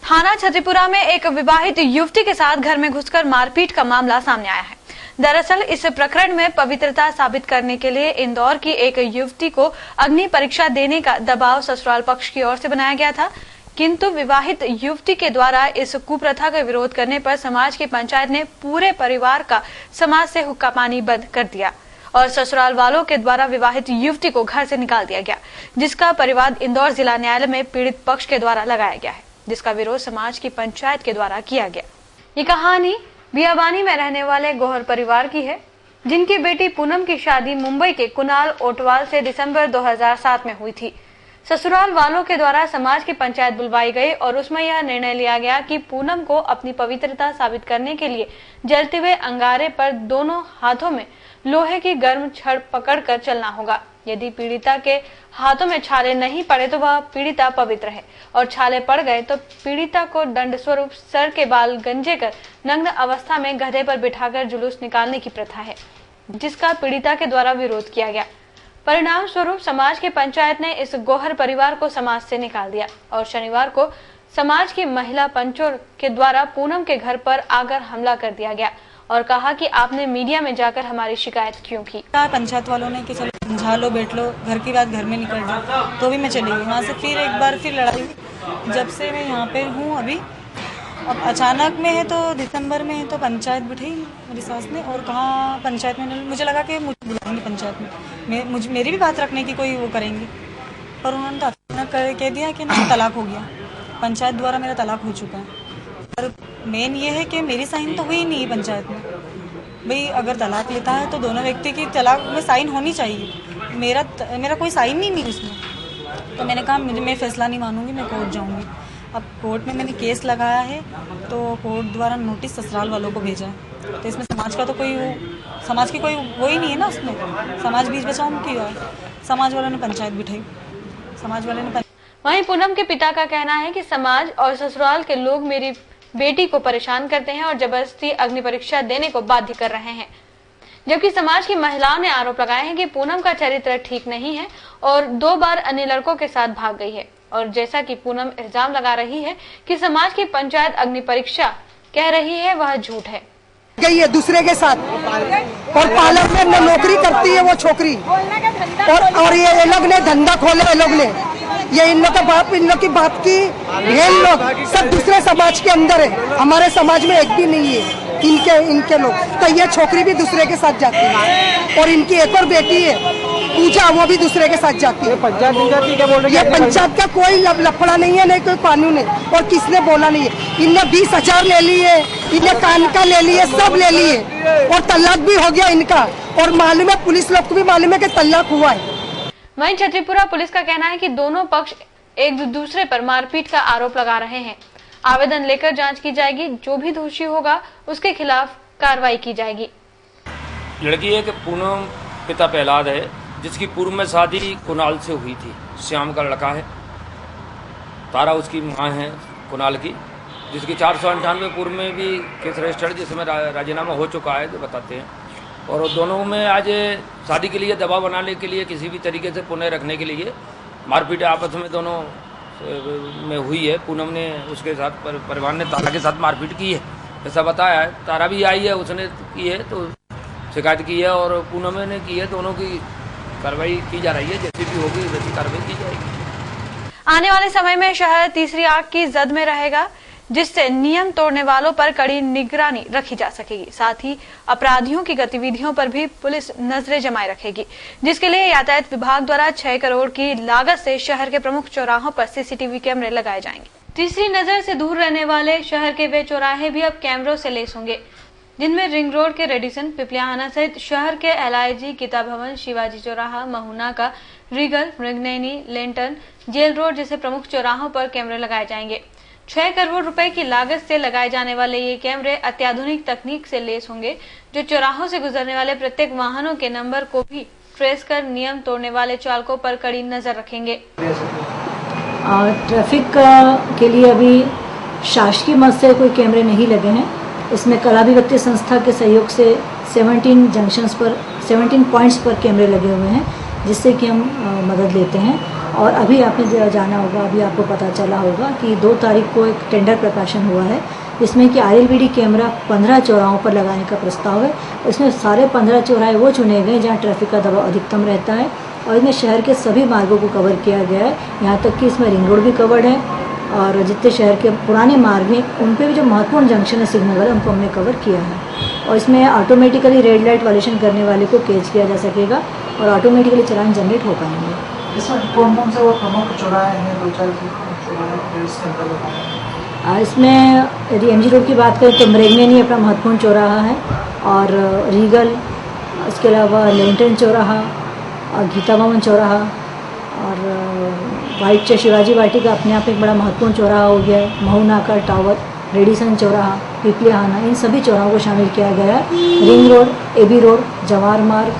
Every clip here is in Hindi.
थाना छतरीपुरा में एक विवाहित युवती के साथ घर में घुसकर मारपीट का मामला सामने आया है। दरअसल इस प्रकरण में पवित्रता साबित करने के लिए इंदौर की एक युवती को अग्नि परीक्षा देने का दबाव ससुराल पक्ष की ओर से बनाया गया था, किंतु विवाहित युवती के द्वारा इस कुप्रथा का विरोध करने पर समाज की पंचायत ने पूरे परिवार का समाज से हुक्का पानी बंद कर दिया और ससुराल वालों के द्वारा विवाहित युवती को घर से निकाल दिया गया, जिसका परिवाद इंदौर जिला न्यायालय में पीड़ित पक्ष के द्वारा लगाया गया है, जिसका विरोध समाज की पंचायत के द्वारा किया गया। ये कहानी बियाबानी में रहने वाले गोहर परिवार की है, जिनकी बेटी पूनम की शादी मुंबई के कुणाल ओटवाल से दिसंबर 2007 में हुई थी। ससुराल वालों के द्वारा समाज की पंचायत बुलवाई गई और उसमें यह निर्णय लिया गया कि पूनम को अपनी पवित्रता साबित करने के लिए जलते हुए अंगारे पर दोनों हाथों में लोहे की गर्म छड़ पकड़कर चलना होगा। यदि पीड़िता के हाथों में छाले नहीं पड़े तो वह पीड़िता पवित्र है और छाले पड़ गए तो पीड़िता को दंड स्वरूप सर के बाल गंजे कर नग्न अवस्था में गधे पर बिठाकर जुलूस निकालने की प्रथा है, जिसका पीड़िता के द्वारा विरोध किया गया। परिणाम स्वरूप समाज की पंचायत ने इस गोहर परिवार को समाज से निकाल दिया और शनिवार को समाज की महिला पंचों के द्वारा पूनम के घर पर आकर हमला कर दिया गया और कहा कि आपने मीडिया में जाकर हमारी शिकायत क्यों की। पंचायत वालों ने कि चलो समझा लो, बैठ लो, घर की बात घर में निकल जाओ, तो भी मैं चली गई वहाँ से। फिर एक बार फिर लड़ाई हुई। जब से मैं यहाँ पे हूँ अभी, अब अचानक में है तो दिसंबर में है तो पंचायत बिठाई मेरी सास ने और कहा पंचायत में, मुझे लगा कि मुझे बुलाएंगे पंचायत में, मेरी भी बात रखने की कोई वो करेंगे, पर उन्होंने तो अचानक कह दिया कि ना तलाक हो गया, पंचायत द्वारा मेरा तलाक हो चुका है। पर मेन ये है कि मेरी साइन तो हुई नहीं है पंचायत में। भाई अगर तलाक लेता है तो दोनों व्यक्ति की तलाक में साइन होनी चाहिए, मेरा कोई साइन ही नहीं उसमें। तो मैंने कहा मैं फैसला नहीं मानूंगी, मैं कोर्ट जाऊंगी। अब कोर्ट में मैंने केस लगाया है तो कोर्ट द्वारा नोटिस ससुराल वालों को भेजा है, तो इसमें समाज का तो समाज की कोई वो ही नहीं है ना, उसमें समाज बीच बचाओ की है। समाज वालों ने पंचायत बिठाई, समाज वालों ने। वहीं पूनम के पिता का कहना है कि समाज और ससुराल के लोग मेरी बेटी को परेशान करते हैं और जबरदस्ती अग्नि परीक्षा देने को बाध्य कर रहे हैं, जबकि समाज की महिलाओं ने आरोप लगाए हैं कि पूनम का चरित्र ठीक नहीं है और 2 बार अन्य लड़कों के साथ भाग गई है। और जैसा कि पूनम इल्जाम लगा रही है कि समाज की पंचायत अग्नि परीक्षा कह रही है, वह झूठ है। गई है दूसरे के साथ और पार्लर में नौकरी करती है वो छोकरी, और ये लोग ने धंधा खोले, लोग ने ये इन लोग का बाप, इन लोग की बात की, ये लोग सब दूसरे समाज के अंदर है, हमारे समाज में एक भी नहीं है इनके लोग। तो ये छोकरी भी दूसरे के साथ जाती है और इनकी एक और बेटी है पूजा, वो भी दूसरे के साथ जाती है। ये पंचायत का कोई लफड़ा नहीं है, नहीं कोई कानून है, और किसने बोला नहीं है। इनने 20,000 ले लिए, इन्हें कान का ले लिए, सब ले लिए और तलाक भी हो गया इनका, और मालूम है पुलिस लोग को भी मालूम है कि तलाक हुआ है। वहीं छतरीपुरा पुलिस का कहना है कि दोनों पक्ष एक दूसरे पर मारपीट का आरोप लगा रहे हैं। आवेदन लेकर जांच की जाएगी, जो भी दोषी होगा उसके खिलाफ कार्रवाई की जाएगी। लड़की है कि पूनम पिता प्रहलाद है, जिसकी पूर्व में शादी कुणाल से हुई थी। श्याम का लड़का है, तारा उसकी मां है कुणाल की, जिसकी 498 पूर्व में भी केस रजिस्टर्ड, जिसमें राजीनामा हो चुका है, जो बताते हैं। और दोनों में आज शादी के लिए दबाव बनाने के लिए, किसी भी तरीके से पुनः रखने के लिए मारपीट आपस में दोनों में हुई है। पूनम ने उसके साथ परिवार ने तारा के साथ मारपीट की है, ऐसा बताया है। तारा भी आई है, उसने की है तो शिकायत की है और पूनम ने की है। दोनों की कार्रवाई की जा रही है, जैसी भी होगी वैसी कार्रवाई की जाएगी। आने वाले समय में शहर तीसरी आग की जद में रहेगा, जिससे नियम तोड़ने वालों पर कड़ी निगरानी रखी जा सकेगी। साथ ही अपराधियों की गतिविधियों पर भी पुलिस नजरें जमाए रखेगी, जिसके लिए यातायात विभाग द्वारा 6 करोड़ की लागत से शहर के प्रमुख चौराहों पर सीसीटीवी कैमरे लगाए जाएंगे। तीसरी नजर से दूर रहने वाले शहर के वे चौराहे भी अब कैमरों से लैस होंगे, जिनमें रिंग रोड के रेडिसन, पिपलियाहाना सहित शहर के LIG, गीता भवन, शिवाजी चौराहा, महुना का रीगल, मृगनैनी, लेंटन, जेल रोड जैसे प्रमुख चौराहों पर कैमरे लगाए जाएंगे। 6 करोड़ रुपए की लागत से लगाए जाने वाले ये कैमरे अत्याधुनिक तकनीक से लैस होंगे, जो चौराहों से गुजरने वाले प्रत्येक वाहनों के नंबर को भी ट्रेस कर नियम तोड़ने वाले चालकों पर कड़ी नजर रखेंगे। ट्रैफिक के लिए अभी शासकीय मद से कोई कैमरे नहीं लगे हैं। इसमें कलाभिव्यक्ति संस्था के सहयोग से 17 पॉइंट्स पर कैमरे लगे हुए हैं, जिससे कि हम मदद लेते हैं। और अभी आपने जाना होगा, अभी आपको पता चला होगा कि 2 तारीख को एक टेंडर प्रकाशन हुआ है, इसमें कि RLVD कैमरा 15 चौराहों पर लगाने का प्रस्ताव है। इसमें सारे 15 चौराहे वो चुने गए जहाँ ट्रैफिक का दबाव अधिकतम रहता है और इसमें शहर के सभी मार्गों को कवर किया गया है। यहाँ तक कि इसमें रिंग रोड भी कवर्ड है और जितने शहर के पुराने मार्ग हैं उन पे भी जो महत्वपूर्ण जंक्शन है सिग्नल वाले उनको हमने कवर किया है। और इसमें ऑटोमेटिकली रेड लाइट वायलेशन करने वाले को कैच किया जा सकेगा और ऑटोमेटिकली चालान जनरेट हो पाएंगे। इसमें कौन कौन से वो प्रमुख चौराहे हैं, 2-4 चौराहे इसके अंतर्गत? इसमें यदि MG रोड की बात करें तो मृगनयनी अपना महत्वपूर्ण चौराहा है और रीगल, इसके अलावा लेंटन चौराहा और गीता भवन चौराहा और शिवाजी वाटिका अपने आप एक बड़ा महत्वपूर्ण चौराहा हो गया है। महू नाका टावर, रेडिसन चौराहा, पिपलियाहाना, इन सभी चौराहों को शामिल किया गया है। Ring road, AB road, Jawahar मार्ग,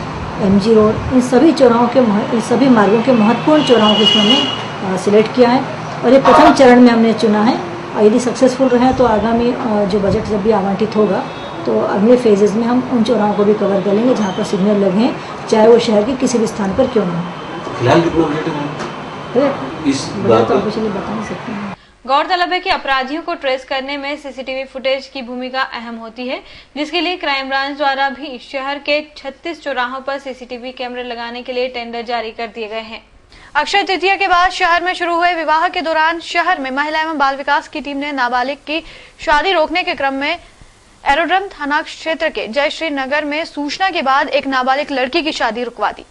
MG रोड, इन सभी चौराहों के इन सभी मार्गों के महत्वपूर्ण चौराहों को इसमें हमने सिलेक्ट किया है और ये प्रथम चरण में हमने चुना है। और यदि सक्सेसफुल रहे तो आगामी जो बजट जब भी आवंटित होगा तो अगले फेजेज़ में हम उन चौराहों को भी कवर कर लेंगे जहाँ पर सिग्नल लगे हैं, चाहे वो शहर के किसी भी स्थान पर क्यों ना हो। फिलहाल कितना बजट है इस बात तो ऑफिशियली बता नहीं सकते हैं। गौरतलब है कि अपराधियों को ट्रेस करने में CCTV फुटेज की भूमिका अहम होती है, जिसके लिए क्राइम ब्रांच द्वारा भी शहर के 36 चौराहों पर CCTV कैमरे लगाने के लिए टेंडर जारी कर दिए गए हैं। अक्षय तृतीया के बाद शहर में शुरू हुए विवाह के दौरान शहर में महिला एवं बाल विकास की टीम ने नाबालिग की शादी रोकने के क्रम में एरोड्रम थाना क्षेत्र के जयश्री नगर में सूचना के बाद एक नाबालिग लड़की की शादी रुकवा दी।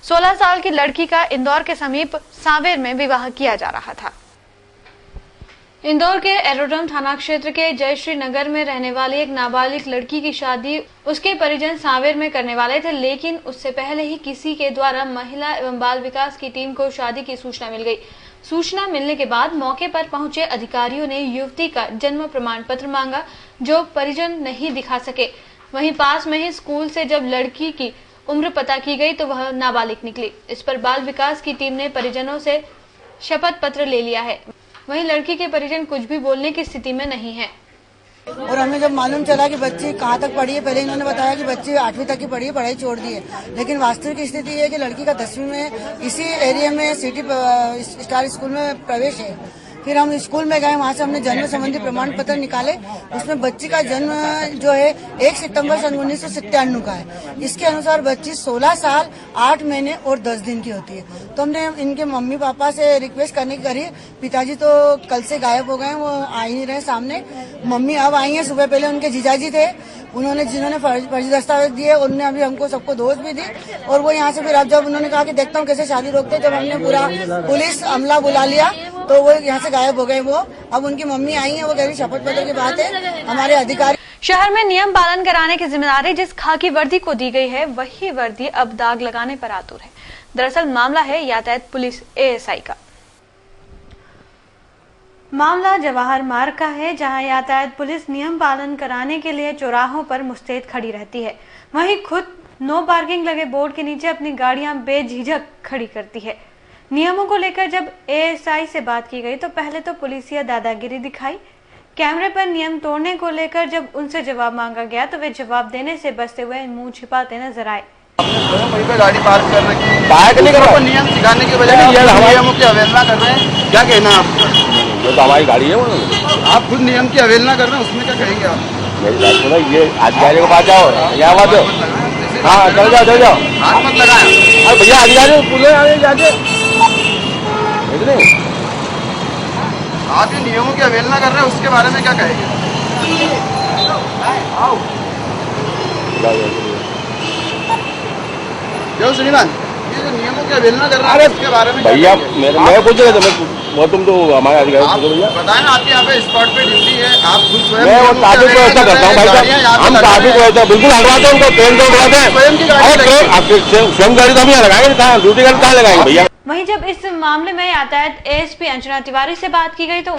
16 साल की लड़की का इंदौर के समीप सांवेर में विवाह किया जा रहा था। इंदौर के एरोड्रम थाना क्षेत्र के जयश्री नगर में रहने वाली एक नाबालिग लड़की की शादी उसके परिजन सांवेर में करने वाले थे, लेकिन उससे पहले ही किसी के द्वारा महिला एवं बाल विकास की टीम को शादी की सूचना मिल गई। सूचना मिलने के बाद मौके पर पहुंचे अधिकारियों ने युवती का जन्म प्रमाण पत्र मांगा, जो परिजन नहीं दिखा सके। वहीं पास में ही स्कूल से जब लड़की की उम्र पता की गई तो वह नाबालिग निकली। इस पर बाल विकास की टीम ने परिजनों से शपथ पत्र ले लिया है। वहीं लड़की के परिजन कुछ भी बोलने की स्थिति में नहीं है। और हमें जब मालूम चला कि बच्ची कहाँ तक पढ़ी है, पहले इन्होंने बताया कि बच्ची 8वीं तक की पढ़ी है, पढ़ाई छोड़ दी है, लेकिन वास्तविक स्थिति ये है कि लड़की का 10वीं में इसी एरिया में सिटी स्टार स्कूल में प्रवेश है। फिर हम स्कूल में गए, वहाँ से हमने जन्म संबंधी प्रमाण पत्र निकाले। उसमें बच्ची का जन्म जो है 1 सितंबर सन 1997 का है। इसके अनुसार बच्ची 16 साल 8 महीने और 10 दिन की होती है। तो हमने इनके मम्मी पापा से रिक्वेस्ट करने की करी। पिताजी तो कल से गायब हो गए, वो आ ही नहीं रहे सामने। मम्मी अब आई है, सुबह पहले उनके जीजाजी थे, जिन्होंने फर्जी दस्तावेज दिए, उन्होंने अभी हमको सबको दोष भी दी। और वो यहाँ से फिर अब जब उन्होंने कहा कि देखता हूँ कैसे शादी रोकते, जब हमने पूरा पुलिस अमला बुला लिया तो वो यहाँ से गायब हो गए। वो अब उनकी मम्मी आई है, वो कह रही शपथ पत्र की बात है। हमारे अधिकारी शहर में नियम पालन कराने की जिम्मेदारी जिस खाकी वर्दी को दी गई है, वही वर्दी अब दाग लगाने पर आतुर है। दरअसल मामला है यातायात पुलिस ASI का। मामला जवाहर मार्ग का है, जहां यातायात पुलिस नियम पालन कराने के लिए चौराहों पर मुस्तैद खड़ी रहती है, वहीं खुद नो पार्किंग लगे बोर्ड के नीचे अपनी गाड़ियां बेझिझक खड़ी करती है। नियमों को लेकर जब ASI से बात की गई तो पहले तो पुलिसिया दादागिरी दिखाई। कैमरे पर नियम तोड़ने को लेकर जब उनसे जवाब मांगा गया तो वे जवाब देने से बचते हुए मुंह छिपाते नजर आए। वहीं पे गाड़ी पार्क कर रखी है, पार्क नहीं कर नियम सिखाने की बजाय नियमों की अवहेलना कर रहे हैं। क्या कहना है आपका? जो तो हमारी गाड़ी है वो, आप खुद नियम की अवहेलना कर रहे हैं, उसमें क्या कहेंगे आप? मेरी बात सुनो, ये अधिकारी को पास जाओ, यहाँ आवाज दो। हाँ चल जाओ चल जाओ, हाथ मत लगाए। अरे भैया अधिकारी पुलिस आ रही जाके, आप ये नियमों की अवहेलना कर रहे हैं, उसके बारे में क्या कहेंगे? जो श्रीमान, ये जो नियमों की अवहेलना कर रहे हैं उसके बारे में भैया मैं पूछ रहा था, वो तुम तो हमारे अधिकारी पूछो भैया। बताए ना, आपके यहाँ पे स्पॉट पे ड्यूटी है, आप खुद स्वयं मैं वो ट्रैफिक को ऐसा करता हूँ भाई साहब, हम ट्रैफिक को ऐसा बिल्कुल हटवाते हैं, उनको ट्रेन को उठवाते हैं, स्वयं गाड़ी तो हम यहाँ लगाएंगे, कहाँ ड्यूटी गाड़ी कहाँ लगाएंगे भैया। वहीं जब इस मामले में यातायात ASP अंजना तिवारी से बात की गई तो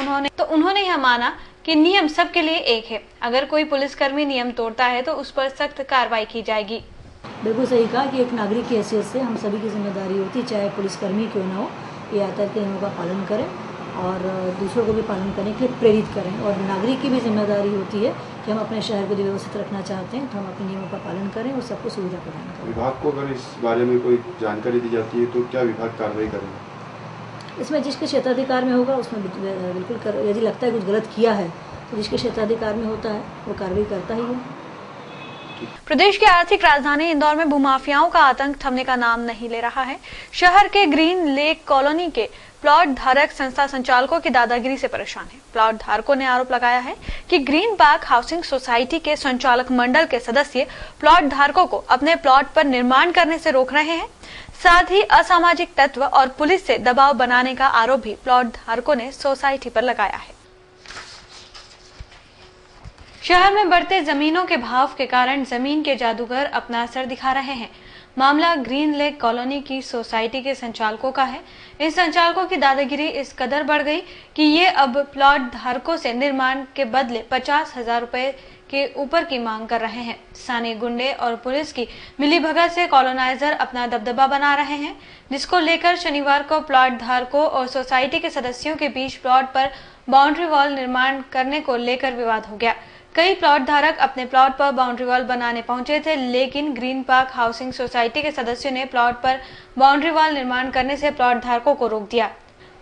उन्होंने यह माना कि नियम सबके लिए एक है। अगर कोई पुलिसकर्मी नियम तोड़ता है तो उस पर सख्त कार्रवाई की जाएगी। बिल्कुल सही कहा कि एक नागरिक की हैसियत से हम सभी की जिम्मेदारी होती है, चाहे पुलिसकर्मी क्यों ना हो, ये यातायात के नियमों का पालन करें और दूसरों को भी पालन करने के लिए प्रेरित करें। और नागरिक की भी जिम्मेदारी होती है कि हम अपने शहर को जो व्यवस्थित रखना चाहते हैं तो हम अपने नियमों का पालन करें और सबको सुविधा प्रदान करें। विभाग को अगर इस बारे में कोई जानकारी दी जाती है तो क्या विभाग कार्रवाई करेगा? इसमें जिसके क्षेत्राधिकार में होगा उसमें बिल्कुल यदि लगता है कुछ गलत किया है तो जिसके क्षेत्राधिकार में होता है वो कार्रवाई करता ही है। प्रदेश की आर्थिक राजधानी इंदौर में भूमाफियाओं का आतंक थमने का नाम नहीं ले रहा है। शहर के ग्रीन लेक कॉलोनी के प्लॉट धारक संस्था संचालकों की दादागिरी से परेशान है। प्लॉट धारकों ने आरोप लगाया है कि ग्रीन पार्क हाउसिंग सोसाइटी के संचालक मंडल के सदस्य प्लॉट धारकों को अपने प्लॉट पर निर्माण करने से रोक रहे हैं। साथ ही असामाजिक तत्व और पुलिस से दबाव बनाने का आरोप भी प्लॉट धारकों ने सोसाइटी पर लगाया है। शहर में बढ़ते जमीनों के भाव के कारण जमीन के जादूगर अपना असर दिखा रहे हैं। मामला ग्रीन लेक कॉलोनी की सोसाइटी के संचालकों का है। इन संचालकों की दादागिरी इस कदर बढ़ गई कि ये अब प्लॉट धारकों से निर्माण के बदले 50,000 रुपए के ऊपर की मांग कर रहे हैं। स्थानीय गुंडे और पुलिस की मिलीभगत से कॉलोनाइजर अपना दबदबा बना रहे हैं, जिसको लेकर शनिवार को प्लॉट धारकों और सोसाइटी के सदस्यों के बीच प्लॉट पर बाउंड्री वॉल निर्माण करने को लेकर विवाद हो गया। कई प्लॉट धारक अपने प्लॉट पर बाउंड्री वॉल बनाने पहुंचे थे, लेकिन ग्रीन पार्क हाउसिंग सोसाइटी के सदस्यों ने प्लॉट पर बाउंड्री वॉल निर्माण करने से प्लॉट धारकों को रोक दिया।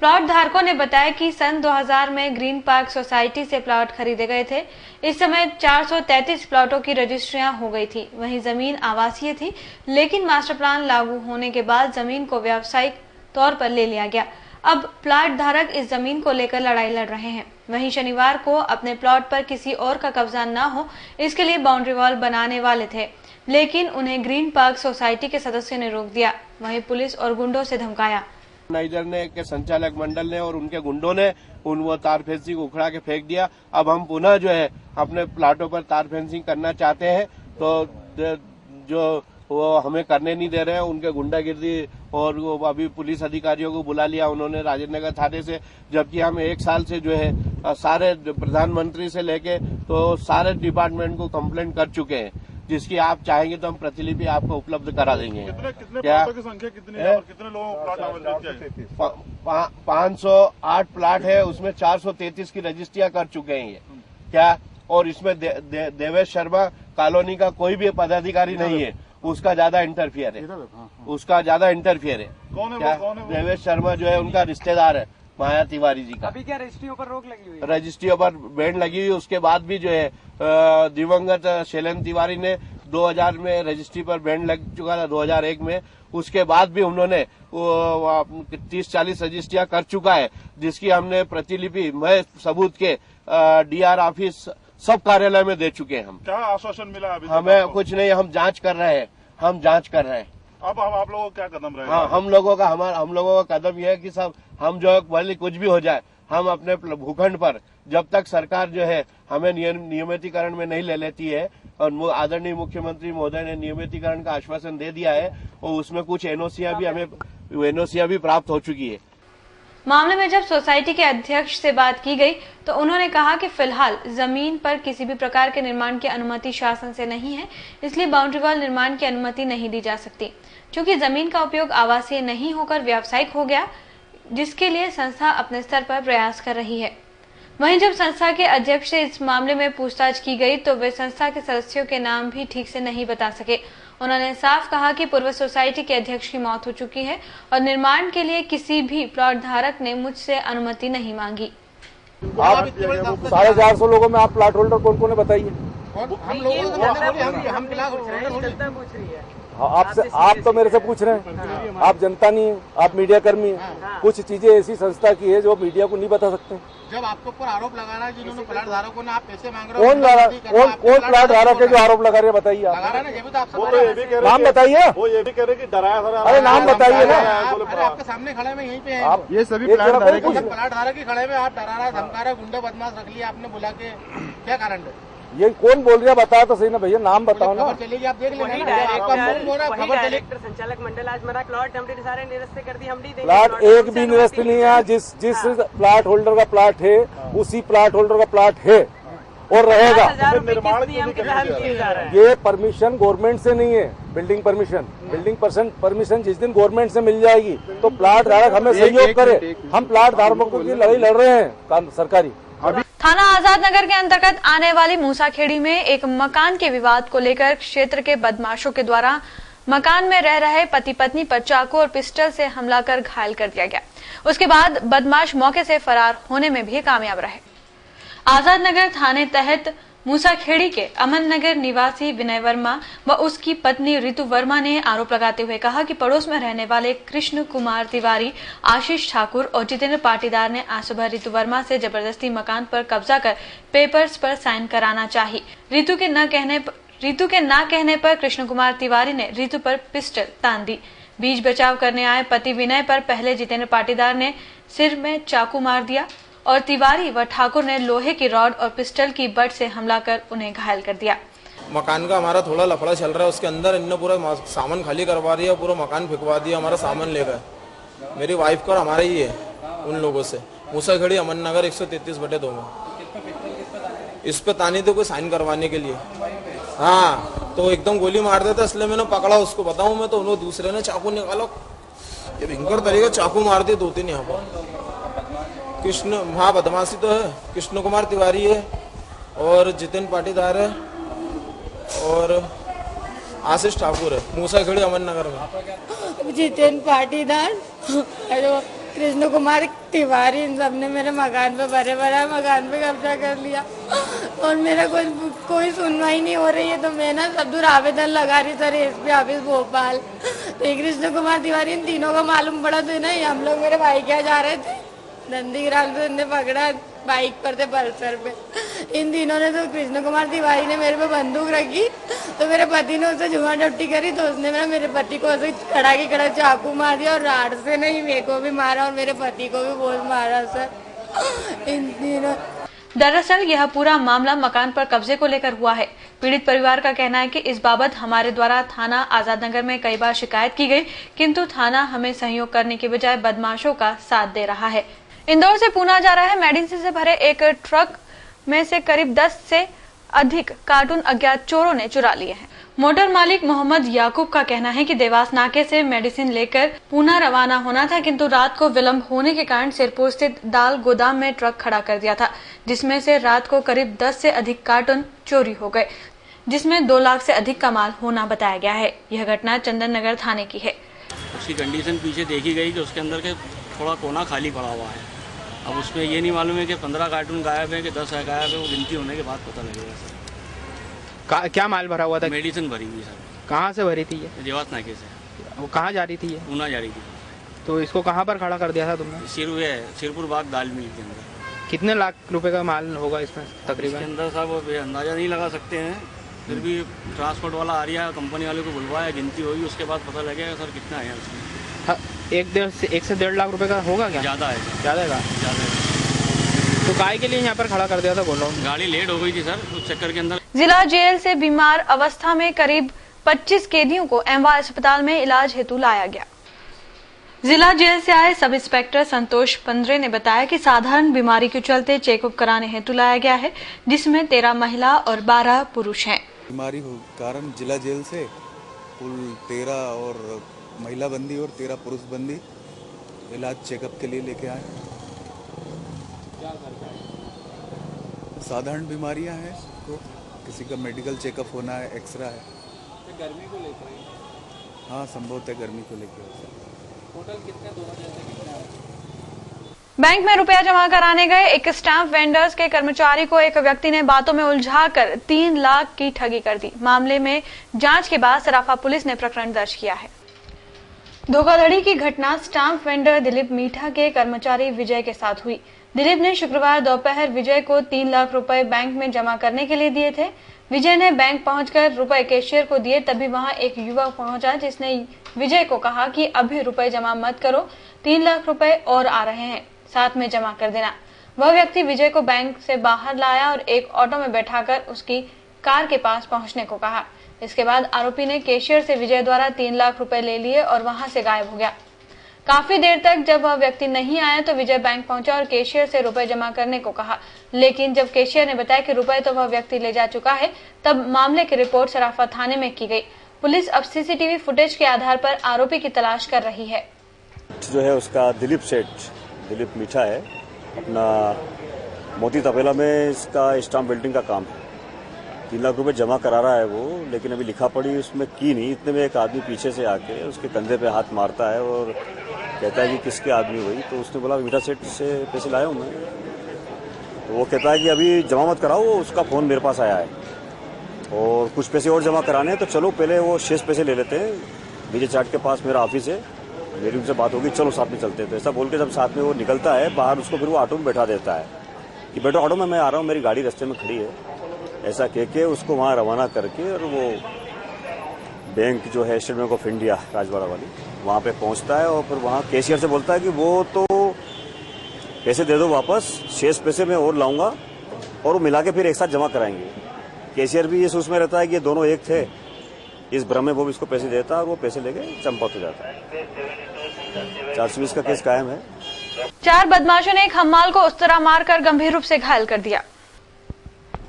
प्लॉट धारकों ने बताया कि सन 2000 में ग्रीन पार्क सोसाइटी से प्लॉट खरीदे गए थे। इस समय 433 प्लॉटों की रजिस्ट्रियां हो गई थी। वहीं जमीन आवासीय थी, लेकिन मास्टर प्लान लागू होने के बाद जमीन को व्यावसायिक तौर पर ले लिया गया। अब प्लॉट धारक इस जमीन को लेकर लड़ाई लड़ रहे हैं। वहीं शनिवार को अपने प्लॉट पर किसी और का कब्जा न हो, इसके लिए बाउंड्री वॉल बनाने वाले थे, लेकिन उन्हें ग्रीन पार्क सोसाइटी के सदस्यों ने रोक दिया। वहीं पुलिस और गुंडों से धमकाया। नाइजर ने के संचालक मंडल ने और उनके गुंडों ने वो तार फेंसिंग उखड़ा के फेंक दिया। अब हम पुनः जो है अपने प्लाटों पर तार फेंसिंग करना चाहते हैं, तो जो वो हमें करने नहीं दे रहे हैं। उनके गुंडागिर्दी और वो अभी पुलिस अधिकारियों को बुला लिया उन्होंने राजेंद्र नगर थाने से, जबकि हम 1 साल से जो है सारे प्रधानमंत्री से लेके तो सारे डिपार्टमेंट को कंप्लेंट कर चुके हैं, जिसकी आप चाहेंगे तो हम प्रतिलिपि आपको उपलब्ध करा देंगे। कितने प्लाटों की संख्या कितनी है और कितने लोगों को प्लाट आवंटित किया है? 508 प्लाट है, उसमें 433 की रजिस्ट्रियां कर चुके हैं ये क्या। और इसमें देवेश शर्मा कॉलोनी का कोई भी पदाधिकारी नहीं है, उसका ज्यादा इंटरफियर है, उसका ज्यादा इंटरफियर है। कौन क्या देवेश शर्मा जो है उनका रिश्तेदार है माया तिवारी जी का। अभी क्या रजिस्ट्रियों पर रोक लगी हुई है? रजिस्ट्रियों पर बैन लगी हुई। उसके बाद भी जो है दिवंगत शैलेंद्र तिवारी ने 2000 में रजिस्ट्री पर बैन लग चुका था, 2001 में। उसके बाद भी उन्होंने 30-40 रजिस्ट्रियां कर चुका है, जिसकी हमने प्रतिलिपि मैं सबूत के डीआर ऑफिस सब कार्यालय में दे चुके हैं। हम क्या आश्वासन मिला अभी? हमें कुछ नहीं, हम जांच कर रहे हैं, हम जांच कर रहे हैं। अब आप लोगों का क्या कदम रहेगा? हाँ, हम लोगों का कदम यह है कि सब हम जो भले कुछ भी हो जाए, हम अपने भूखंड पर जब तक सरकार जो है हमें नियमितीकरण में नहीं ले लेती है, और आदरणीय मुख्यमंत्री महोदय ने नियमितीकरण का आश्वासन दे दिया है, और उसमें कुछ एनओसियां भी प्राप्त हो चुकी है। मामले में जब सोसाइटी के अध्यक्ष से बात की गई तो उन्होंने कहा कि फिलहाल जमीन पर किसी भी प्रकार के निर्माण की अनुमति शासन से नहीं है, इसलिए बाउंड्री वॉल निर्माण की अनुमति नहीं दी जा सकती। क्योंकि जमीन का उपयोग आवासीय नहीं होकर व्यावसायिक हो गया, जिसके लिए संस्था अपने स्तर पर प्रयास कर रही है। वहीं जब संस्था के अध्यक्ष से इस मामले में पूछताछ की गई तो वे संस्था के सदस्यों के नाम भी ठीक से नहीं बता सके। उन्होंने साफ कहा कि पूर्व सोसाइटी के अध्यक्ष की मौत हो चुकी है और निर्माण के लिए किसी भी प्लॉट धारक ने मुझसे अनुमति नहीं मांगी। आप 450 लोगों में आप प्लॉट होल्डर कौन कौन है बताइए? हम लोगों हम पूछ रही है। आपसे आप तो मेरे से पूछ रहे हैं, आप जनता नहीं है, आप मीडिया कर्मी है। कुछ चीजें ऐसी संस्था की है जो मीडिया को नहीं बता सकते। जब आपके ऊपर आरोप लगा रहा है जिन्होंने प्लाट धारकों ने आप पैसे मांग रहे हो, कौन प्लाट धारक है जो आरोप लगा रहे हैं? बताइए आप, नाम बताइए। वो ये भी कह रहे कि डराया था। अरे नाम बताइए ना। आपके सामने खड़े में यहीं पे है आप ये सभी प्लाट धारक ही खड़े में, आप डरा रहा धमका रहे, गुंडा बदमाश रख लिया आपने बुला के, क्या कारण है? ये कौन बोल रहा है बताया तो सही ना भैया, नाम बताओ ना। खबर चलेगी, आप देख लेना। खबर चलेगी। संचालक मंडल आज मेरा प्लॉट हमने सारे निरस्त कर दी, हम नहीं देंगे प्लाट। एक भी निरस्त नहीं है। जिस प्लाट होल्डर का प्लाट है उसी प्लाट होल्डर का प्लाट है और रहेगा। ये परमिशन गवर्नमेंट से नहीं है, बिल्डिंग परमिशन जिस दिन गवर्नमेंट से मिल जाएगी तो प्लाट धारक हमें सहयोग करे। हम प्लाट धारकों की लड़ाई लड़ रहे हैं सरकारी। थाना आजाद नगर के अंतर्गत आने वाली मूसाखेड़ी में एक मकान के विवाद को लेकर क्षेत्र के बदमाशों के द्वारा मकान में रह रहे पति पत्नी पर चाकू और पिस्टल से हमला कर घायल कर दिया गया। उसके बाद बदमाश मौके से फरार होने में भी कामयाब रहे। आजाद नगर थाने तहत मूसाखेड़ी के अमन नगर निवासी विनय वर्मा व उसकी पत्नी रितु वर्मा ने आरोप लगाते हुए कहा कि पड़ोस में रहने वाले कृष्ण कुमार तिवारी, आशीष ठाकुर और जितेंद्र पाटीदार ने आज सुबह रितु वर्मा से जबरदस्ती मकान पर कब्जा कर पेपर्स पर साइन कराना चाहिए। रितु के न कहने पर कृष्ण कुमार तिवारी ने रितु पर पिस्टल तान दी। बीच बचाव करने आए पति विनय पर पहले जितेंद्र पाटीदार ने सिर में चाकू मार दिया और तिवारी व ठाकुर ने लोहे की रॉड और पिस्टल की बट से हमला कर उन्हें घायल कर दिया। मकान का हमारा थोड़ा लफड़ा चल रहा है, उसके अंदर इन्होंने पूरा सामान खाली करवा दिया, पूरा मकान फेंकवा दिया, हमारा सामान ले गए। मेरी वाइफ का और हमारा ही है उन लोगों से। मूसाखेड़ी अमन नगर 133/2 में इस पे तानी थे कोई साइन करवाने के लिए। हाँ, तो एकदम गोली मार देता, इसलिए मैंने पकड़ा उसको। बताऊं मैं तो उन्होंने दूसरे ने चाकू निकाला, ये भयंकर तरीके चाकू मार दिए 2-3 यहाँ पर। कृष्ण, हाँ बदमाशी तो है। कृष्ण कुमार तिवारी है और जितेंद्र पाटीदार है और आशीष ठाकुर है, मूसाखेड़ी अमन नगर में। जितेंद्र पाटीदार, कृष्ण कुमार तिवारी, इन सब ने मेरे मकान पे भरे मकान पे कब्जा कर लिया और मेरा कोई सुनवाई नहीं हो रही है। तो मैं ना सब दूर आवेदन लगा रही सर एसपी ऑफिस भोपाल। तो कृष्ण कुमार तिवारी इन तीनों का मालूम पड़ा तो ना हम लोग मेरे भाई क्या जा रहे थे नंदीग्राम से, उनने पकड़ा बाइक पर थे पल्सर पे। इन तीनों ने तो कृष्ण कुमार तिवारी ने मेरे पे बंदूक रखी तो मेरे पति ने उसे झुमा झपटी करी तो उसने मेरे पति को ऐसे कड़ा की कड़ा चाकू मार दिया और राड से नहीं मेरे को भी मारा और मेरे पति को भी बहुत मारा सर इन तीनों। दरअसल यह पूरा मामला मकान पर कब्जे को लेकर हुआ है। पीड़ित परिवार का कहना है कि इस बाबत हमारे द्वारा थाना आजाद नगर में कई बार शिकायत की गई, किंतु थाना हमें सहयोग करने के बजाय बदमाशों का साथ दे रहा है। इंदौर से पूना जा रहा है मेडिसिन से भरे एक ट्रक में से करीब 10 से अधिक कार्टून अज्ञात चोरों ने चुरा लिए हैं। मोटर मालिक मोहम्मद याकूब का कहना है कि देवास नाके से मेडिसिन लेकर पूना रवाना होना था, किंतु रात को विलंब होने के कारण सिरपुर स्थित दाल गोदाम में ट्रक खड़ा कर दिया था, जिसमें से रात को करीब 10 से अधिक कार्टून चोरी हो गए, जिसमें 2 लाख से अधिक का माल होना बताया गया है। यह घटना चंदन नगर थाने की है। उसकी कंडीशन पीछे देखी गई कि उसके अंदर के थोड़ा कोना खाली पड़ा हुआ है। अब उसमें ये नहीं मालूम है कि 15 कार्टून गायब है कि 10 गायब है, वो गिनती होने के बाद पता लगेगा सर। क्या माल भरा हुआ था? मेडिसिन भरी हुई सर। कहाँ से भरी थी ये? देवास नाके से। वो कहाँ जा रही थी ये? पूना जा रही थी। तो इसको कहाँ पर खड़ा कर दिया था तुमने? सिरपुर बाग दाल मिल के अंदर। कितने लाख रुपए का माल होगा इसमें तकरीबन? इसके अंदर साहब अंदाजा नहीं लगा सकते हैं, फिर भी ट्रांसपोर्ट वाला आ रहा है, कंपनी वाले को बुलवाया, गिनती होगी, उसके बाद पता लगेगा सर कितना है उसमें। 1 से 1.5 लाख रुपए का होगा क्या? ज़्यादा है। ज़्यादा है। तो काय के लिए यहाँ पर खड़ा कर दिया था? बोलो, गाड़ी लेट हो गई थी सर उस चक्कर के अंदर। जिला जेल से बीमार अवस्था में करीब 25 कैदियों को एमवाय अस्पताल में इलाज हेतु लाया गया। जिला जेल से आए सब इंस्पेक्टर संतोष पंद्रे ने बताया कि साधारण बीमारी के चलते चेकअप कराने हेतु लाया गया है, जिसमें 13 महिला और 12 पुरुष हैं। बीमारी के कारण जिला जेल से कुल 13 और महिला बंदी और 13 पुरुष बंदी इलाज चेकअप के लिए लेके आए। साधारण बीमारियां हैं, किसी का मेडिकल चेकअप होना है, एक्सरा है। गर्मी को लेकर? हाँ, संभवतः गर्मी को लेकर। टोटल कितने दोनों जैसे कितने? बैंक में रुपया जमा कराने गए एक स्टैंप वेंडर्स के कर्मचारी को एक व्यक्ति ने बातों में उलझाकर 3 लाख की ठगी कर दी। मामले में जांच के बाद सराफा पुलिस ने प्रकरण दर्ज किया है। धोखाधड़ी की घटना स्टाम्प वेंडर दिलीप मीठा के कर्मचारी विजय के साथ हुई। दिलीप ने शुक्रवार दोपहर विजय को 3 लाख रुपए बैंक में जमा करने के लिए दिए थे। विजय ने बैंक पहुंचकर रुपए कैशियर को दिए, तभी वहां एक युवक पहुंचा जिसने विजय को कहा कि अभी रुपए जमा मत करो, 3 लाख रुपए और आ रहे हैं, साथ में जमा कर देना। वह व्यक्ति विजय को बैंक से बाहर लाया और एक ऑटो में बैठाकर उसकी कार के पास पहुंचने को कहा। इसके बाद आरोपी ने कैशियर से विजय द्वारा 3 लाख रुपए ले लिए और वहां से गायब हो गया। काफी देर तक जब वह व्यक्ति नहीं आया तो विजय बैंक पहुंचा और कैशियर से रुपए जमा करने को कहा, लेकिन जब कैशियर ने बताया कि रुपए तो वह व्यक्ति ले जा चुका है, तब मामले की रिपोर्ट सराफा थाने में की गई। पुलिस अब सीसीटीवी फुटेज के आधार पर आरोपी की तलाश कर रही है। जो है उसका दिलीप सेठ, दिलीप मीठा है, अपना मोती तपेला में इसका स्टाम्प वेल्डिंग का काम है। 3 लाख रुपए जमा करा रहा है वो, लेकिन अभी लिखा पढ़ी उसमें की नहीं। इतने में एक आदमी पीछे से आके उसके कंधे पे हाथ मारता है और कहता है कि किसके आदमी हुई। तो उसने बोला मीठा सेठ से पैसे लाया हूँ मैं। तो वो कहता है कि अभी जमा मत कराओ, उसका फ़ोन मेरे पास आया है और कुछ पैसे और जमा कराने हैं, तो चलो पहले वो शेष पैसे ले लेते हैं। विजय चाट के पास मेरा ऑफिस है, मेरी उनसे बात होगी, चलो साथ में चलते हैं। तो ऐसा बोल के जब साथ में वो निकलता है बाहर, उसको फिर वो ऑटो में बैठा देता है कि बैठो ऑटो में, मैं आ रहा हूँ, मेरी गाड़ी रास्ते में खड़ी है। ऐसा कह के उसको वहाँ रवाना करके और वो बैंक जो है state bank of India Rajwada वाली, वहाँ पे पहुँचता है और फिर वहाँ कैशियर से बोलता है कि वो तो पैसे दे दो वापस, शेष पैसे मैं और लाऊंगा और वो मिला के फिर एक साथ जमा कराएंगे। कैशियर भी इस उसमें रहता है कि ये दोनों एक थे, इस भ्रम में वो इसको पैसे देता है और वो पैसे लेके चंपत हो जाता है। 420 का केस कायम है। 4 बदमाशों ने एक हम्माल को उस तरह मारकर गंभीर रूप से घायल कर दिया।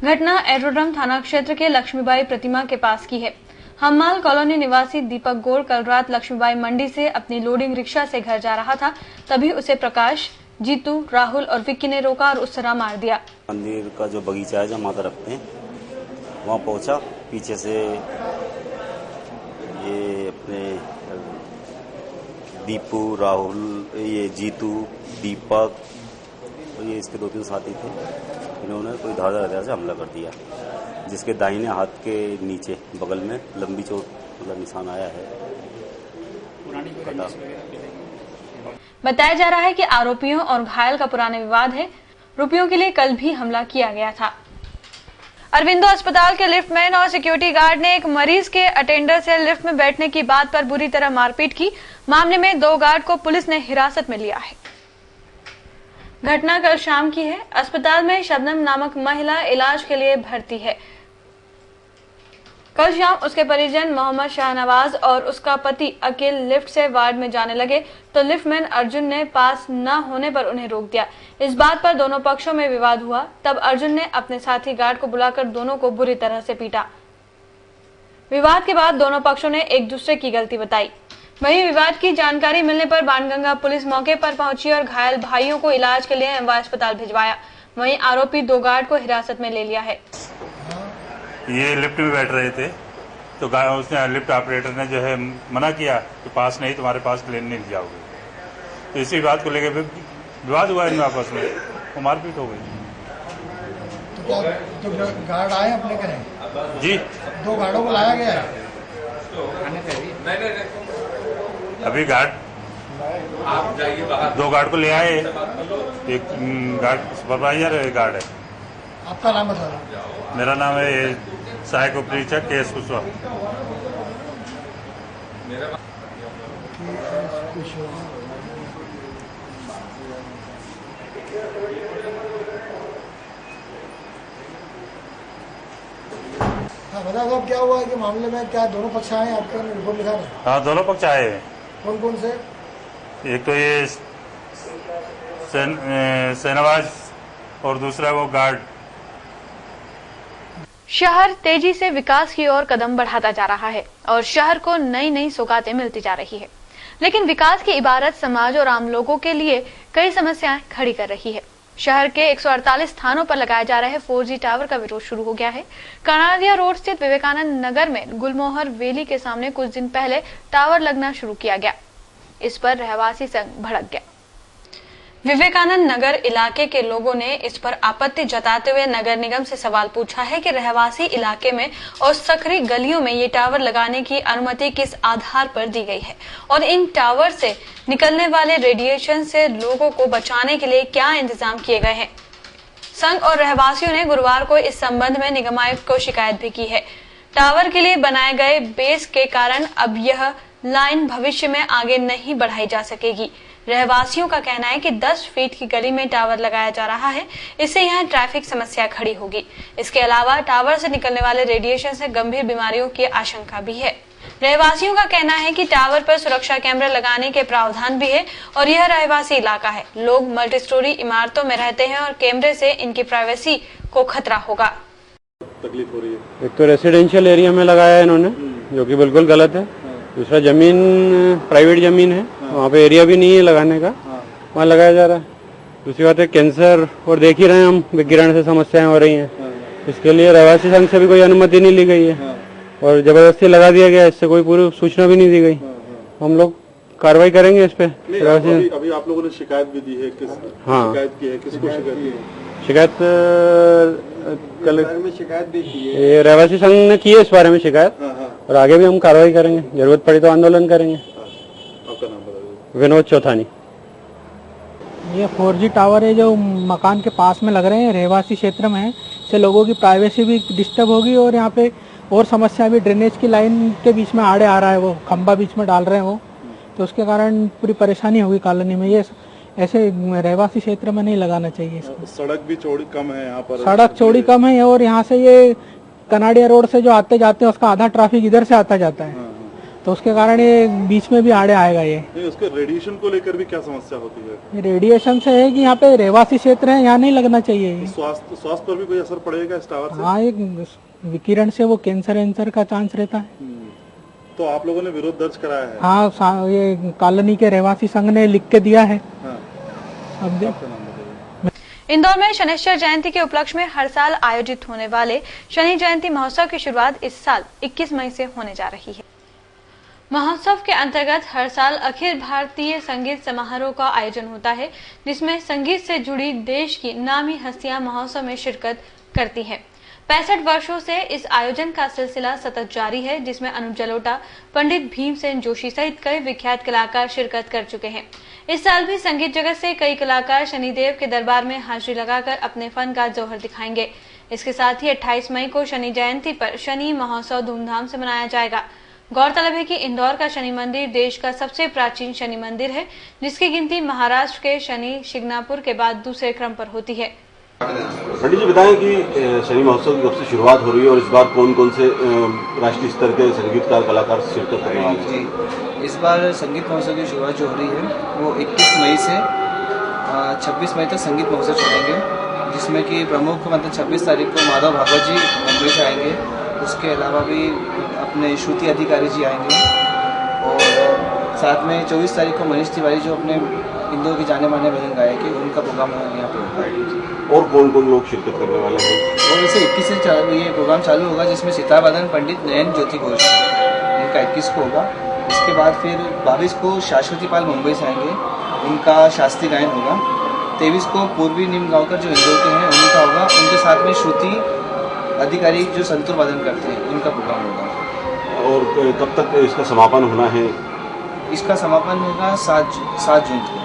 घटना एरोड्रम थाना क्षेत्र के लक्ष्मीबाई प्रतिमा के पास की है। हम्माल कॉलोनी निवासी दीपक गौर कल रात लक्ष्मीबाई मंडी से अपनी लोडिंग रिक्शा से घर जा रहा था, तभी उसे प्रकाश, जीतू, राहुल और विक्की ने रोका और उस तरह मार दिया। मंदिर का जो बगीचा है जहाँ माता रखते हैं, वहाँ पहुंचा, पीछे से ये अपने दीपू, राहुल, ये जीतू, दीपक और ये इसके 2-3 साथी थे, इन्होंने कोई धारदार हथियार से हमला कर दिया, जिसके दाहिने हाथ के नीचे बगल में लंबी चोट मतलब निशान आया है। बताया जा रहा है कि आरोपियों और घायल का पुराना विवाद है। रुपयों के लिए कल भी हमला किया गया था। अरविंदो अस्पताल के लिफ्टमैन और सिक्योरिटी गार्ड ने एक मरीज के अटेंडर से लिफ्ट में बैठने की बात पर बुरी तरह मारपीट की। मामले में 2 गार्ड को पुलिस ने हिरासत में लिया है। घटना कल शाम की है। अस्पताल में शबनम नामक महिला इलाज के लिए भर्ती है। कल शाम उसके परिजन मोहम्मद शाहनवाज और उसका पति अकील लिफ्ट से वार्ड में जाने लगे तो लिफ्टमैन अर्जुन ने पास न होने पर उन्हें रोक दिया। इस बात पर दोनों पक्षों में विवाद हुआ। तब अर्जुन ने अपने साथी गार्ड को बुलाकर दोनों को बुरी तरह से पीटा। विवाद के बाद दोनों पक्षों ने एक दूसरे की गलती बताई। वहीं विवाद की जानकारी मिलने पर बाणगंगा पुलिस मौके पर पहुंची और घायल भाइयों को इलाज के लिए एमवाय अस्पताल भिजवाया। वहीं आरोपी 2 गार्ड को हिरासत में ले लिया है। ये लिफ्ट में बैठ रहे थे तो उसने लिफ्ट ऑपरेटर ने जो है मना किया कि पास नहीं, तुम्हारे पास प्लेन नहीं जाओगे। तो इसी बात को लेकर विवाद हुआ इनमें आपस में, वो मारपीट हो गई। तो गार्ड आए अपने करें जी, 2 गार्डों को लाया गया है। अभी गार्ड 2 गार्ड को ले आए, एक गार्ड सुपरवाइजर है, एक गार्ड है। आपका नाम बता दो। मेरा नाम है सहायक उपरीक्षक KS कुशवाहा। हाँ बता दो क्या हुआ है कि मामले में, क्या दोनों पक्ष आए आपका रिपोर्ट लिखा है? हाँ दोनों पक्ष आए हैं। कौन कौन से? एक तो ये सेनवाज और दूसरा वो गार्ड। शहर तेजी से विकास की ओर कदम बढ़ाता जा रहा है और शहर को नई नई सौगातें मिलती जा रही है, लेकिन विकास की इबारत समाज और आम लोगों के लिए कई समस्याएं खड़ी कर रही है। शहर के 148 स्थानों पर लगाए जा रहे 4G टावर का विरोध शुरू हो गया है। कनाडिया रोड स्थित विवेकानंद नगर में गुलमोहर वेली के सामने कुछ दिन पहले टावर लगना शुरू किया गया। इस पर रहवासी संघ भड़क गया। विवेकानंद नगर इलाके के लोगों ने इस पर आपत्ति जताते हुए नगर निगम से सवाल पूछा है कि रहवासी इलाके में और सकरी गलियों में ये टावर लगाने की अनुमति किस आधार पर दी गई है और इन टावर से निकलने वाले रेडिएशन से लोगों को बचाने के लिए क्या इंतजाम किए गए हैं। संघ और रहवासियों ने गुरुवार को इस संबंध में निगम आयुक्त को शिकायत भी की है। टावर के लिए बनाए गए बेस के कारण अब यह लाइन भविष्य में आगे नहीं बढ़ाई जा सकेगी। रहवासियों का कहना है कि 10 फीट की गली में टावर लगाया जा रहा है, इससे यहाँ ट्रैफिक समस्या खड़ी होगी। इसके अलावा टावर से निकलने वाले रेडिएशन से गंभीर बीमारियों की आशंका भी है। रहवासियों का कहना है कि टावर पर सुरक्षा कैमरे लगाने के प्रावधान भी है और यह रहवासी इलाका है। लोग मल्टी स्टोरी इमारतों में रहते हैं और कैमरे से इनकी प्राइवेसी को खतरा होगा। तकलीफ हो रही है। एक तो रेसिडेंशियल एरिया में लगाया है इन्होंने, जो कि बिल्कुल गलत है। दूसरा जमीन प्राइवेट जमीन है, वहाँ पे एरिया भी नहीं है लगाने का, वहाँ लगाया जा रहा है। दूसरी बात है कैंसर, और देख ही रहे हैं हम विकिरण से समस्याएं हो रही हैं, इसके लिए रहवासी संघ से भी कोई अनुमति नहीं ली गई है और जबरदस्ती लगा दिया गया, इससे कोई पूरी सूचना भी नहीं दी गई। हम लोग कार्रवाई करेंगे इस पे। अभी आप लोगों ने शिकायत भी दी है, शिकायत की है, किसको शिकायत की है? शिकायत कल शिकायत भी की है, ये रहवासी संघ ने की है इस बारे में शिकायत, और आगे भी हम कार्रवाई करेंगे, जरूरत पड़ी तो आंदोलन करेंगे। आपका नाम बताइए। विनोद चौथानी। ये 4G टावर है जो मकान के पास में लग रहे हैं, रहवासी क्षेत्र में है, इससे लोगों की प्राइवेसी भी डिस्टर्ब होगी और यहाँ पे और समस्या भी, ड्रेनेज की लाइन के बीच में आड़े आ रहा है, वो खंबा बीच में डाल रहे हैं वो, तो उसके कारण पूरी परेशानी होगी कॉलोनी में। ये ऐसे रहवासी क्षेत्र में नहीं लगाना चाहिए इसको। सड़क भी चौड़ी कम है यहाँ पर, सड़क चौड़ी कम है और यहाँ से ये कनाडिया रोड से जो आते जाते हैं उसका आधा ट्रैफिक इधर से आता जाता है, तो उसके कारण ये बीच में भी आड़े आएगा। ये उसके रेडिएशन को लेकर भी क्या समस्या होती है? रेडिएशन से है कि यहाँ पे रहवासी क्षेत्र है, यहाँ नहीं लगना चाहिए। स्वास्थ्य पर भी कोई असर पड़ेगा इस टावर से? हाँ, एक विकिरण से वो कैंसर का चांस रहता है। तो आप लोगों ने विरोध दर्ज कराया है? हाँ, ये कॉलोनी के रहवासी संघ ने लिख के दिया है। अब इंदौर में शनिश्चर जयंती के उपलक्ष्य में हर साल आयोजित होने वाले शनि जयंती महोत्सव की शुरुआत इस साल 21 मई से होने जा रही है। महोत्सव के अंतर्गत हर साल अखिल भारतीय संगीत समारोह का आयोजन होता है, जिसमें संगीत से जुड़ी देश की नामी हस्तियां महोत्सव में शिरकत करती हैं। 65 वर्षों से इस आयोजन का सिलसिला सतत जारी है, जिसमें अनुप जलोटा, पंडित भीमसेन जोशी सहित कई विख्यात कलाकार शिरकत कर चुके हैं। इस साल भी संगीत जगत से कई कलाकार शनिदेव के दरबार में हाजिरी लगाकर अपने फन का जौहर दिखाएंगे। इसके साथ ही 28 मई को शनि जयंती पर शनि महोत्सव धूमधाम से मनाया जाएगा। गौरतलब है कि इंदौर का शनि मंदिर देश का सबसे प्राचीन शनि मंदिर है, जिसकी गिनती महाराष्ट्र के शनि शिंगणापुर के बाद दूसरे क्रम पर होती है। पंडित जी बताएं कि शनि महोत्सव की कब से शुरुआत हो रही है और इस बार कौन कौन से राष्ट्रीय स्तर के संगीतकार कलाकार शिरकत करने वाले हैं? इस बार संगीत महोत्सव की शुरुआत जो हो रही है वो 21 मई से 26 मई तक संगीत महोत्सव चलेंगे, जिसमें कि प्रमुख मतलब 26 तारीख को माधव भागवत जी मुंबई से आएंगे। उसके अलावा भी अपने श्रुति अधिकारी जी आएंगे और साथ में 24 तारीख को मनीष तिवारी जो अपने इंदौर के जाने माने भजन गायक है, उनका प्रोग्राम यहाँ पे होता है। और कौन कौन लोग शिरकत करने वाले हैं? और वैसे 21 से ये प्रोग्राम चालू होगा, जिसमें सितार वादन पंडित नयन ज्योति घोष, इनका 21 को होगा। इसके बाद फिर 22 को शाश्वती पाल मुंबई से आएंगे, उनका शास्त्रीय गायन होगा। 23 को पूर्वी नीम गाँवकर जो इंदौर के हैं उनका होगा, उनके साथ में श्रुति अधिकारी जो संतूर वादन करते हैं उनका प्रोग्राम होगा। और कब तक इसका समापन होना है? इसका समापन होगा 7 जून को,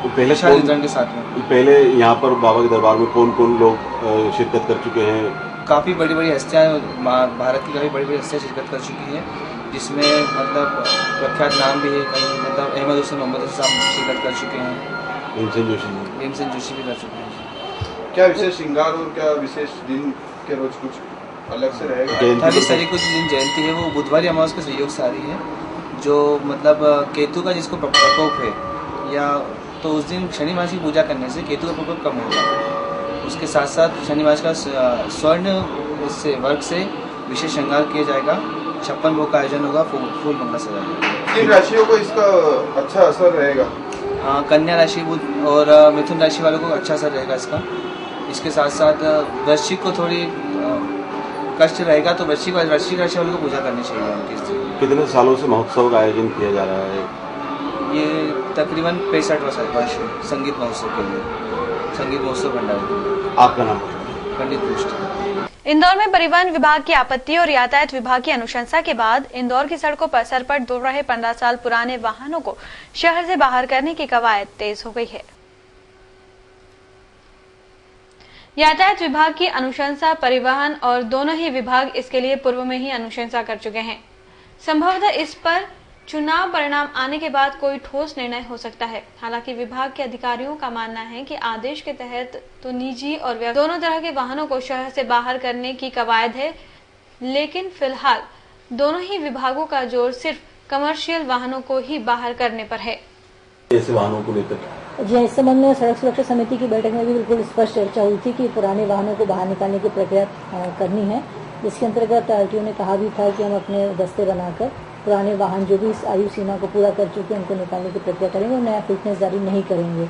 तो पहले के साथ में। पहले यहाँ पर बाबा के दरबार में कौन कौन लोग शिरकत कर चुके हैं? काफ़ी बड़ी बड़ी हस्तियाँ, भारत की काफ़ी बड़ी बड़ी हस्तियाँ शिरकत कर चुकी हैं, जिसमें मतलब प्रख्यात नाम भी है कहीं, मतलब अहमद हुसैन मोहम्मद साहब शिरकत कर चुके हैं, भीमसेन जोशी भी कर चुके हैं। क्या विशेष श्रृंगार और क्या विशेष दिन के रोज कुछ अलग से रहेगा? 28 तारीख को जिस दिन जयंती है वो बुधवार अमावस के सहयोग से आ रही है, जो मतलब केतु का जिसको प्रकोप है, या तो उस दिन शनि महाराज की पूजा करने से केतु का प्रकोप कम होगा। उसके साथ साथ शनि महाराज का स्वर्ण से वर्ग से विशेष श्रृंगार किया जाएगा, 56 भोग का आयोजन होगा, फूल मंगला सजाएगा। किन राशियों को इसका अच्छा असर रहेगा? कन्या राशि और मिथुन राशि वालों को अच्छा असर रहेगा इसका। इसके साथ साथ वृश्चिक को थोड़ी कष्ट रहेगा, तो वृश्चिक राशि वालों को पूजा करनी चाहिए। कितने सालों से महोत्सव का आयोजन किया जा रहा है? ये तकरीबन 65 वर्ष संगीत महोत्सव के लिए, संगीत महोत्सव भंडारी। आपका नाम? पंडित भूषण। इंदौर में परिवहन विभाग की आपत्ति और यातायात विभाग की अनुशंसा के बाद इंदौर की सड़कों पर सरपट दौड़ रहे 15 साल पुराने वाहनों को शहर से बाहर करने की कवायद तेज हो गई है। यातायात विभाग की अनुशंसा परिवहन और दोनों ही विभाग इसके लिए पूर्व में ही अनुशंसा कर चुके हैं। संभवतः इस पर चुनाव परिणाम आने के बाद कोई ठोस निर्णय हो सकता है। हालांकि विभाग के अधिकारियों का मानना है कि आदेश के तहत तो निजी और दोनों तरह के वाहनों को शहर से बाहर करने की कवायद है, लेकिन फिलहाल दोनों ही विभागों का जोर सिर्फ कमर्शियल वाहनों को ही बाहर करने पर है। ऐसे वाहनों को लेकर जी, इस संबंध में सड़क सुरक्षा समिति की बैठक में भी बिल्कुल स्पष्ट चर्चा हुई थी कि पुराने वाहनों को बाहर निकालने की प्रक्रिया करनी है, जिसके अंतर्गत आरटीओ ने कहा भी था कि हम अपने दस्ते बनाकर पुराने वाहन जो भी इस आयु सीमा को पूरा कर चुके हैं उनको निकालने की प्रक्रिया करेंगे और नया फिटनेस जारी नहीं करेंगे।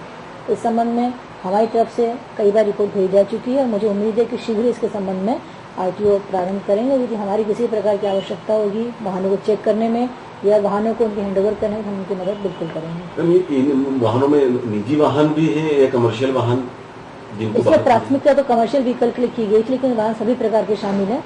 इस संबंध में हमारी तरफ से कई बार रिपोर्ट भेजी जा चुकी है और मुझे उम्मीद है कि शीघ्र इसके संबंध में आरटीओ प्रारंभ करेंगे। यदि हमारी किसी प्रकार की आवश्यकता होगी वाहनों को चेक करने में या वाहनों को उनके हैंडओवर करने में, हम उनकी मदद बिल्कुल करेंगे। इन वाहनों में निजी वाहन भी है या कमर्शियल वाहन? इसलिए प्राथमिकता तो कमर्शियल व्हीकल के लिए की गई थी, लेकिन वाहन सभी प्रकार के शामिल हैं।